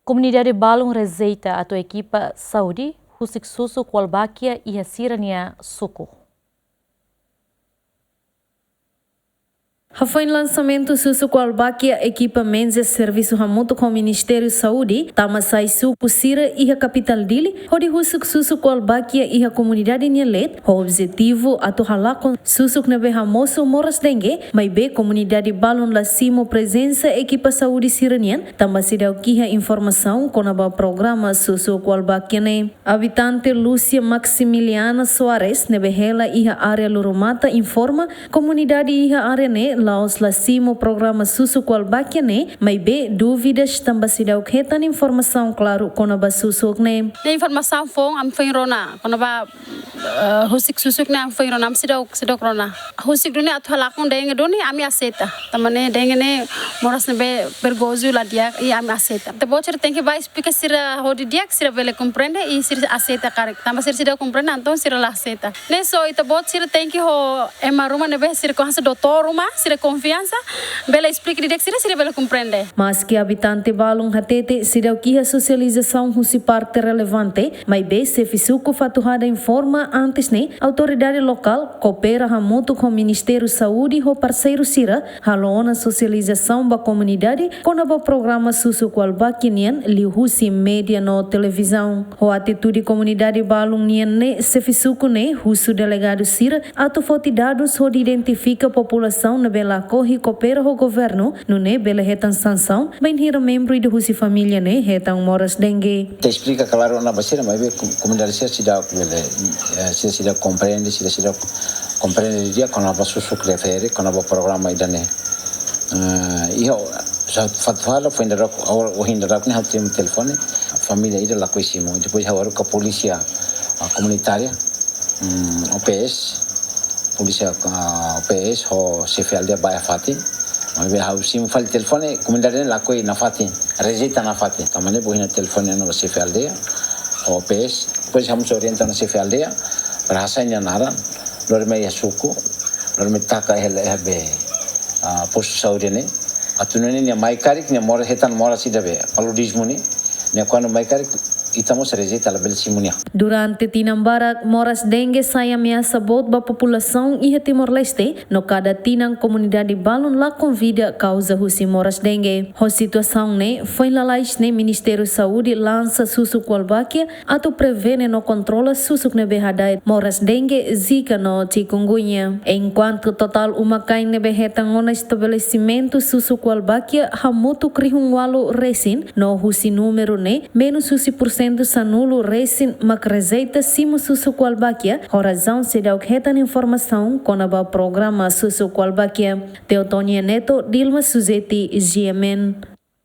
Comunidade Balung rezeita atau equipa Saudi husik susu Kualbakia e Sirania suku. Foi lançamento susu Kualbakia equipamentos e serviço hamuto com o Ministério Saúde, tama sai suku sira e a capital dele, onde husuk susu Kualbakia e a comunidade nyelet, o objetivo atu halakon susuk nebe hamoso moras dengue, mas be comunidade balon la simo presença equipa saúde siranian, tama sidau kiha informação com a programa susu Kualbakia ne. Habitante Lúcia Maximiliana Soares nebe hela e a área Lurumata informa comunidade e a área ne laos la simo programa susu Kualbakia ne, mas be dúvidas também se dá o que tan informação claro com a susu ne. A informação foi am foi rona, quando ba husik susuk ne am foi rona am se dá rona. Husik dune athala kon denge dune ami aceita. Tamane denge ne moras ne be bergozu la dia e ami aceita. Te bocher tem que vai explicar sira hodi dia sira vele compreende e sira aceita correct. Tama sira compreende então sira la aceita. Ne so ita bot sira tem que ho ema ruma ne be sira com essa doutor ruma sira confiança, bela explica direto sira bela compreende. Mas que habitante balung hatete sira que a socialização husi parte relevante, mas be se fisuko fatuhada informa antes ne autoridade local coopera hamuto com o Ministério Saúde ho parceiro sira halona socialização ba comunidade com o programa susu Kualbakia nian li husi média no televisão. Ho atitude comunidade balung nian ne se fisuko ne husu delegado sira atu foti dados ho identifica população na bela corre coopera o governo no ne bela retan sanção bem hira membro de husi família ne retan moras dengue. Te explica claro na basira mas be comunidade sida compreende dia com a susu que refere com o programa idane. Iho fatfala foi ainda o ainda ne hat tem telefone família ida lá coisimo depois agora com a polícia comunitária OPS polícia OPS ho CFLD Baia Fati mas be hau sim fal telefone comunidade lá coi na Fati rejeita na Fati tamane bohina telefone no CFLD OPS depois vamos orientar no CFLD bahasanya naran lorme yasuku lorme taka helbe posto saúde ne atunene ne maikarik ne mora hetan mora sidabe paludismo ne quando maikarik estamos rejeita la belsimunia. Durante tinambara moras dengue sai ameaça bot ba população e Timor-Leste no cada tinang comunidade balon la convida causa husi moras dengue. Ho situação ne foi lalais ne Ministério Saúde lança susu Kualbakia atu prevene no controla susuk ne behadai moras dengue zika no chikungunya. Enquanto total uma kain ne behetang ona estabelecimento susu Kualbakia hamutu krihung walu resin no husi número ne menos husi % sanulo resin mak rezeita simo susu Kualbakia, razão se dá o que retan informação com o programa susu Kualbakia. Teotonia Neto, Dilma Suzeti, GMN.